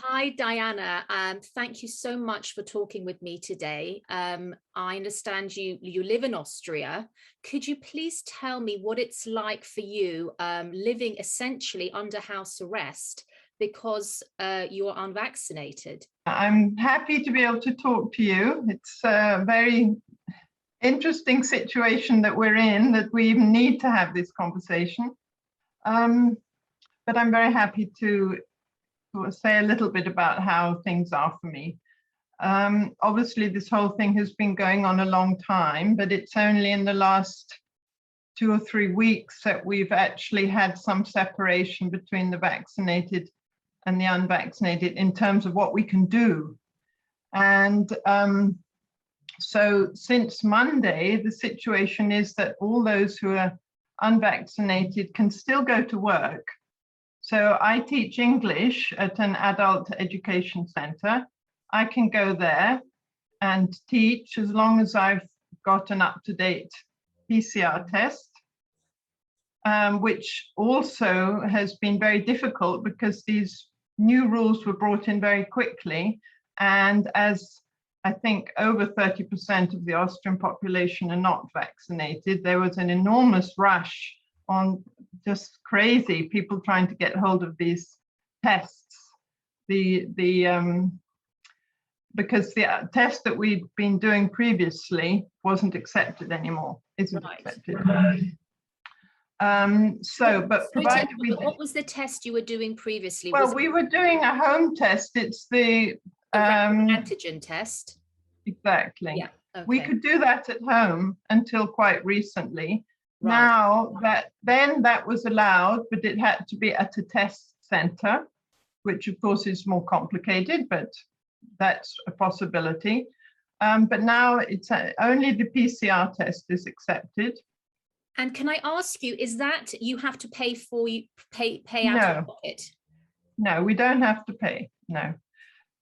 Hi, Diana. Thank you so much for talking with me today. I understand you live in Austria. Could you please tell me what it's like for you living essentially under house arrest because you are unvaccinated? I'm happy to be able to talk to you. It's a very interesting situation that we're in, that we even need to have this conversation. But I'm very happy to say a little bit about how things are for me. Obviously, this whole thing has been going on a long time, but it's only in the last 2 or 3 weeks that we've actually had some separation between the vaccinated and the unvaccinated in terms of what we can do. And so since Monday, the situation is that all those who are unvaccinated can still go to work. So I teach English at an adult education center. I can go there and teach as long as I've got an up-to-date PCR test, which also has been very difficult because these new rules were brought in very quickly. And as I think over 30% of the Austrian population are not vaccinated, there was an enormous rush on just crazy people trying to get hold of these tests. Because the test that we'd been doing previously wasn't accepted anymore, isn't accepted. What was the test you were doing previously? Well, we were doing a home test. It's the antigen test. Exactly. Yeah. Okay. We could do that at home until quite recently. Right. Now that was allowed, but it had to be at a test center, which of course is more complicated, but that's a possibility. But now it's only the PCR test is accepted. And can I ask you, is that you have to pay for, pay out of pocket? No, we don't have to pay, no.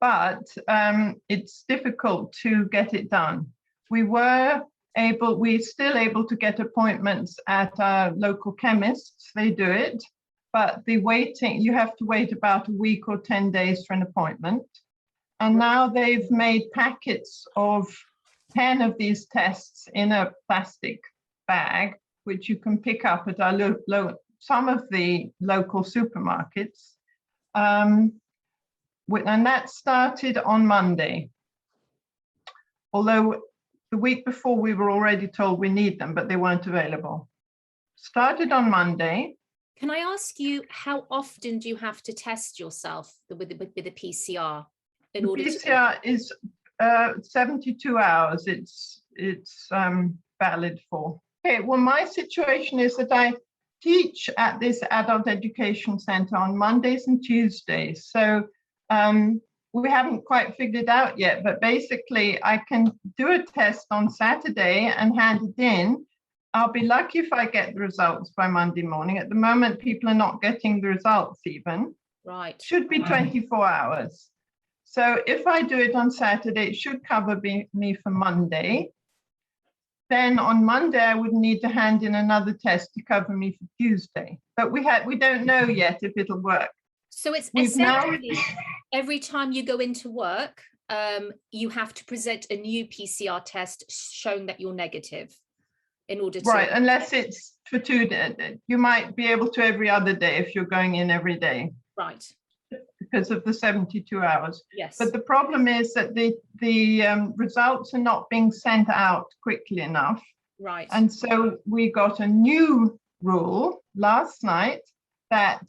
But it's difficult to get it done. We're still able to get appointments at our local chemists. They do it, but you have to wait about a week or 10 days for an appointment. And now they've made packets of 10 of these tests in a plastic bag, which you can pick up at our some of the local supermarkets. And that started on Monday. Although the week before we were already told we need them, but they weren't available. Started on Monday. Can I ask you, how often do you have to test yourself with the PCR? PCR is 72 hours. It's valid for. Okay, well, my situation is that I teach at this adult education center on Mondays and Tuesdays. So we haven't quite figured it out yet, but basically I can do a test on Saturday and hand it in. I'll be lucky if I get the results by Monday morning. At the moment, people are not getting the results even. Right. Should be 24 hours. So if I do it on Saturday, it should cover me for Monday. Then on Monday, I would need to hand in another test to cover me for Tuesday. But we don't know yet if it'll work. So it's essentially every time you go into work, you have to present a new PCR test showing that you're negative in order to... Right, unless it's for 2 days. You might be able to every other day if you're going in every day. Right. Because of the 72 hours. Yes. But the problem is that the results are not being sent out quickly enough. Right. And so we got a new rule last night that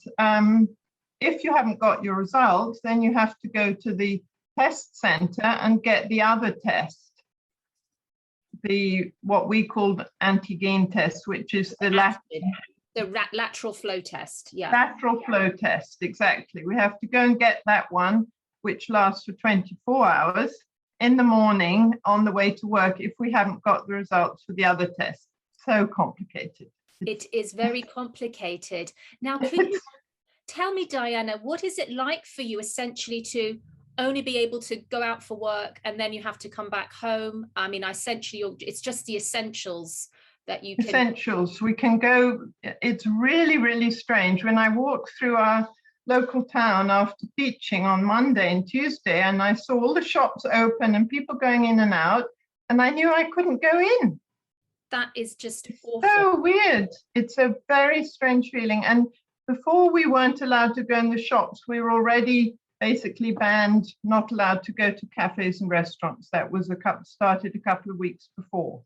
if you haven't got your results, then you have to go to the test center and get the other test, what we called antigen test, which is the lateral flow test. Yeah. Lateral flow test, exactly. We have to go and get that one, which lasts for 24 hours in the morning on the way to work if we haven't got the results for the other test. So complicated. It is very complicated. Now, could you tell me, Diana, what is it like for you essentially to only be able to go out for work and then you have to come back home? I mean, essentially, it's just the essentials that you can... Essentials, we can go, it's really, really strange. When I walk through our local town after teaching on Monday and Tuesday, and I saw all the shops open and people going in and out, and I knew I couldn't go in. That is just It's awful. so weird. It's a very strange feeling. And before we weren't allowed to go in the shops, we were already basically banned, not allowed to go to cafes and restaurants. That was started a couple of weeks before.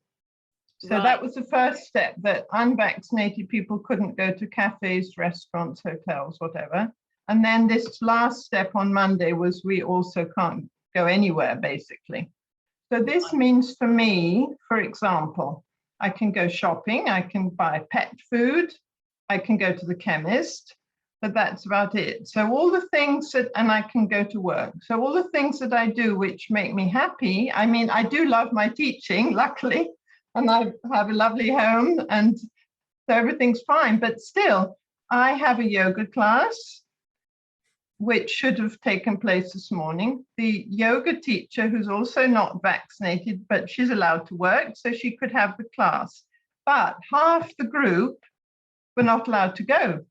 So Right. that was the first step, that unvaccinated people couldn't go to cafes, restaurants, hotels, whatever. And then this last step on Monday was we also can't go anywhere, basically. So this means for me, for example, I can go shopping, I can buy pet food, I can go to the chemist, but that's about it. So all the things that, and I can go to work. So all the things that I do which make me happy, I mean, I do love my teaching, luckily, and I have a lovely home, and so everything's fine. But still, I have a yoga class, which should have taken place this morning. The yoga teacher, who's also not vaccinated, but she's allowed to work, so she could have the class. But half the group were not allowed to go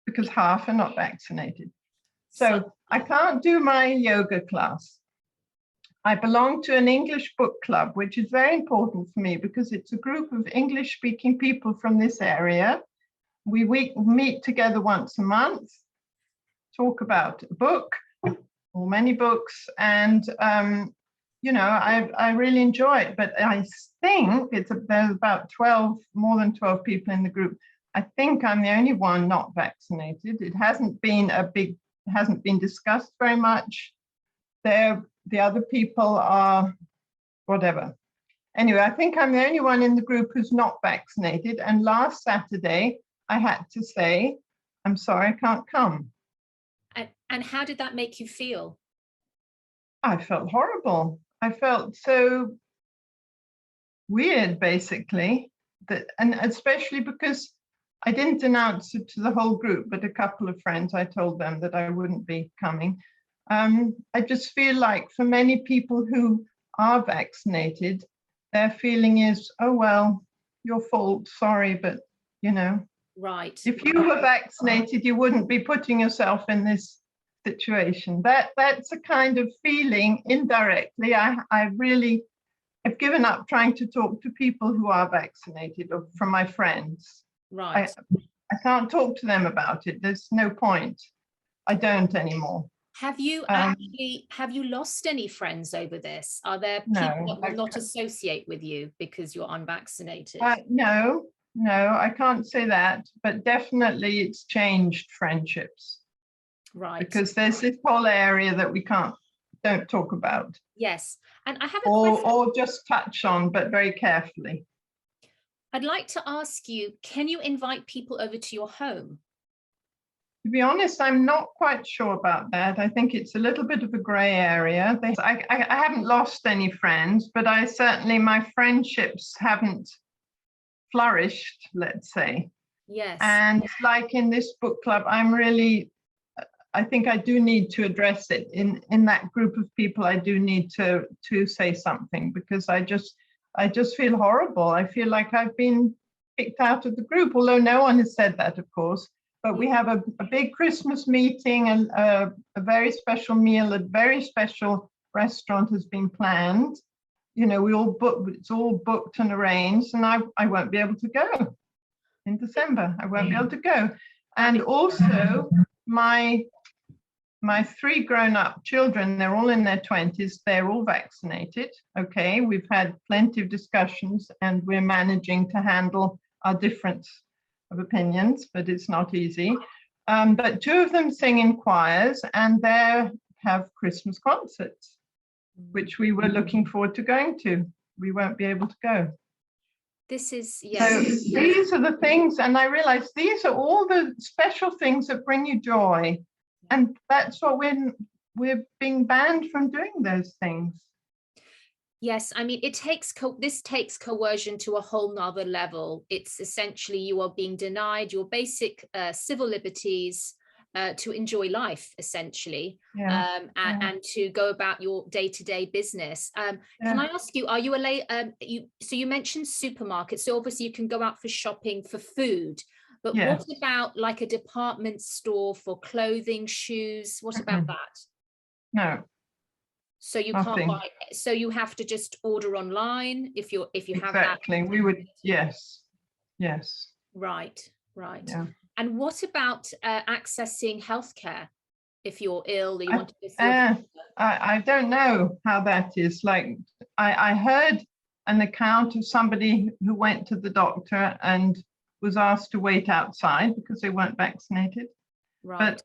because half are not vaccinated. So I can't do my yoga class. I belong to an English book club, which is very important for me because it's a group of English-speaking people from this area. We meet together once a month, talk about a book or many books, and you know, I really enjoy it. But I think there's about 12, more than 12 people in the group. I think I'm the only one not vaccinated. It hasn't been discussed very much. The other people are whatever. Anyway, I think I'm the only one in the group who's not vaccinated. And last Saturday, I had to say, I'm sorry, I can't come. And how did that make you feel? I felt horrible. I felt so weird, basically, and especially because I didn't announce it to the whole group, but a couple of friends, I told them that I wouldn't be coming. I just feel like for many people who are vaccinated, their feeling is, oh, well, your fault, sorry, but, you know. Right. If you were vaccinated, you wouldn't be putting yourself in this situation. That's a kind of feeling indirectly. I've given up trying to talk to people who are vaccinated, or from my friends. Right. I can't talk to them about it. There's no point. I don't anymore. Have you lost any friends over this? Are there people that will not associate with you because you're unvaccinated? No, I can't say that, but definitely it's changed friendships. Right. Because there's this whole area that we don't talk about. Yes. And I have a question. Or just touch on, but very carefully. I'd like to ask you, can you invite people over to your home? To be honest, I'm not quite sure about that. I think it's a little bit of a gray area. I haven't lost any friends, but my friendships haven't flourished, let's say. Yes. And like in this book club, I think I do need to address it in that group of people. I do need to say something because I just feel horrible. I feel like I've been kicked out of the group, although no one has said that, of course. But we have a big Christmas meeting and a very special meal at a very special restaurant has been planned. You know, it's all booked and arranged, and I won't be able to go in December. I won't be able to go. And also my 3 grown-up children, they're all in their 20s, they're all vaccinated. Okay, we've had plenty of discussions and we're managing to handle our difference of opinions, but it's not easy. But 2 of them sing in choirs and they have Christmas concerts, which we were looking forward to going to. We won't be able to go. This is, yes. So these are the things, and I realize these are all the special things that bring you joy. And that's what we're being banned from doing those things. Yes, I mean, this takes coercion to a whole nother level. It's essentially you are being denied your basic civil liberties to enjoy life, essentially, and to go about your day-to-day business. Can I ask you, are you so you mentioned supermarkets, so obviously you can go out for shopping for food. But Yes. what about like a department store for clothing, shoes? What about that? No, So you can't nothing. buy, so you have to just order online if you have that. Exactly. We would, yes, yes, Right, right. yeah. And what about accessing healthcare if you're ill or you I, want to go see a doctor? I don't know how that is. Like, I heard an account of somebody who went to the doctor and was asked to wait outside because they weren't vaccinated. Right. But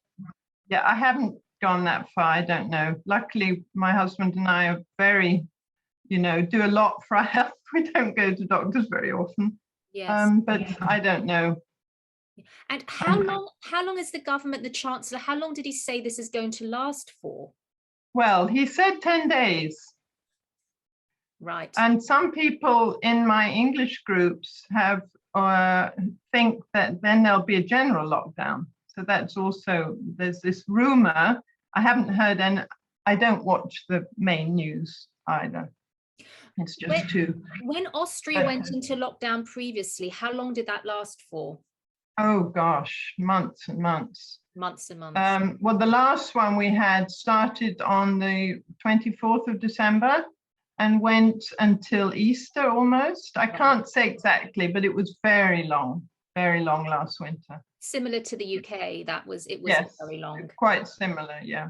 yeah, I haven't gone that far. I don't know. Luckily, my husband and I are very, do a lot for our health. We don't go to doctors very often. Yes. But I don't know. And how long is the government, the chancellor, how long did he say this is going to last for? Well, he said 10 days. Right. And some people in my English groups have think that then there'll be a general lockdown. So that's also, there's this rumor. I haven't heard, and I don't watch the main news either. It's just when Austria went into lockdown previously, how long did that last for? Oh gosh, months and months. Months and months. Well, the last one we had started on the 24th of December and went until Easter almost. I can't say exactly, but it was very long last winter. Similar to the UK, it was Yes, very long. Quite similar, yeah.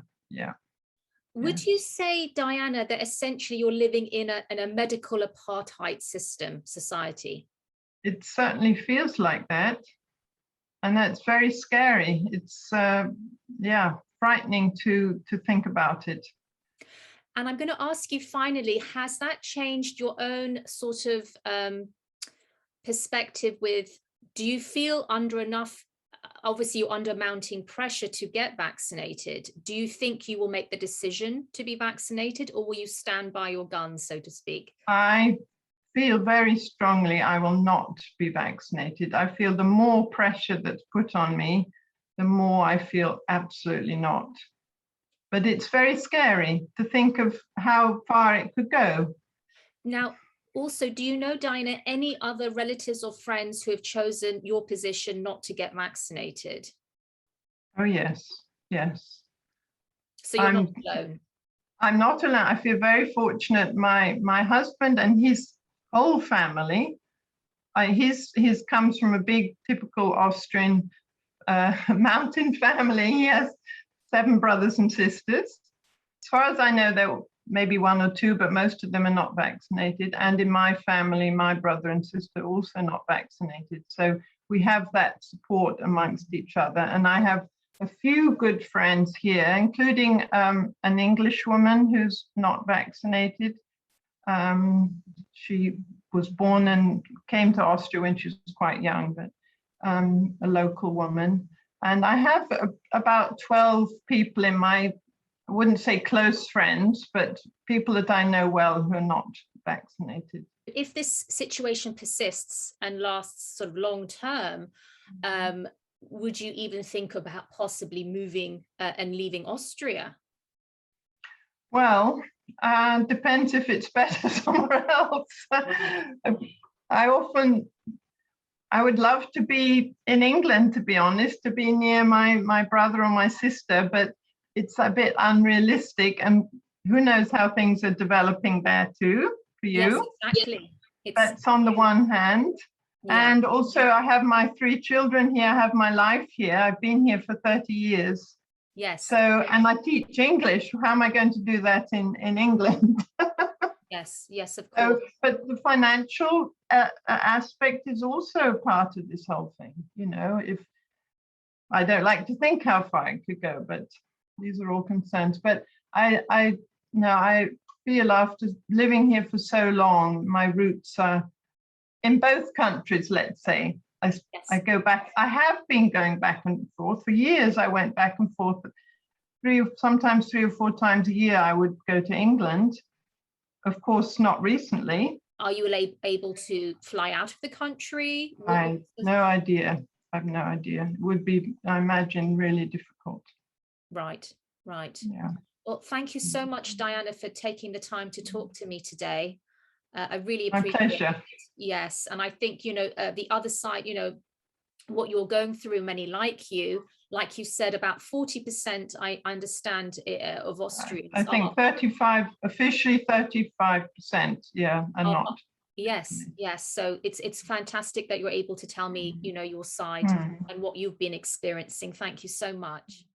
Would you say, Diana, that essentially you're living in a medical apartheid society? It certainly feels like that. And that's very scary. It's, frightening to think about it. And I'm going to ask you finally, has that changed your own sort of perspective do you feel under enough, obviously you're under mounting pressure to get vaccinated. Do you think you will make the decision to be vaccinated, or will you stand by your guns, so to speak? I feel very strongly I will not be vaccinated. I feel the more pressure that's put on me, the more I feel absolutely not. But it's very scary to think of how far it could go. Now, also, do you know, Diana, any other relatives or friends who have chosen your position not to get vaccinated? Oh, yes. So you're not alone? I'm not alone. I feel very fortunate. My husband and his whole family, his comes from a big, typical Austrian mountain family. He has 7 brothers and sisters. As far as I know, there were maybe 1 or 2, but most of them are not vaccinated. And in my family, my brother and sister also not vaccinated. So we have that support amongst each other. And I have a few good friends here, including an English woman who's not vaccinated. She was born and came to Austria when she was quite young, but a local woman. And I have about 12 people in my, I wouldn't say close friends, but people that I know well who are not vaccinated. If this situation persists and lasts sort of long term, would you even think about possibly moving and leaving Austria? Well, depends if it's better somewhere else. I would love to be in England, to be honest, to be near my brother or my sister, but it's a bit unrealistic, and who knows how things are developing there too for you. Yes, exactly. That's on the one hand. Yeah. And also I have my 3 children here, I have my life here. I've been here for 30 years. Yes. So, and I teach English. How am I going to do that in England? Yes, of course. But the financial aspect is also part of this whole thing. If I don't like to think how far it could go, but these are all concerns. But I feel after living here for so long, my roots are in both countries, let's say. I go back. I have been going back and forth for years. I went back and forth sometimes 3 or 4 times a year. I would go to England. Of course, not recently. Are you able to fly out of the country? I have no idea. It would be, I imagine, really difficult. Right. Yeah. Well, thank you so much, Diana, for taking the time to talk to me today. I really appreciate it. My pleasure. Yes. And I think, the other side, what you're going through. Many like you said, about 40%, I understand, of Austrians I think 35, officially 35%, yeah, and are, not. yes, yes. So it's fantastic that you're able to tell me, your side Mm. and what you've been experiencing. Thank you so much.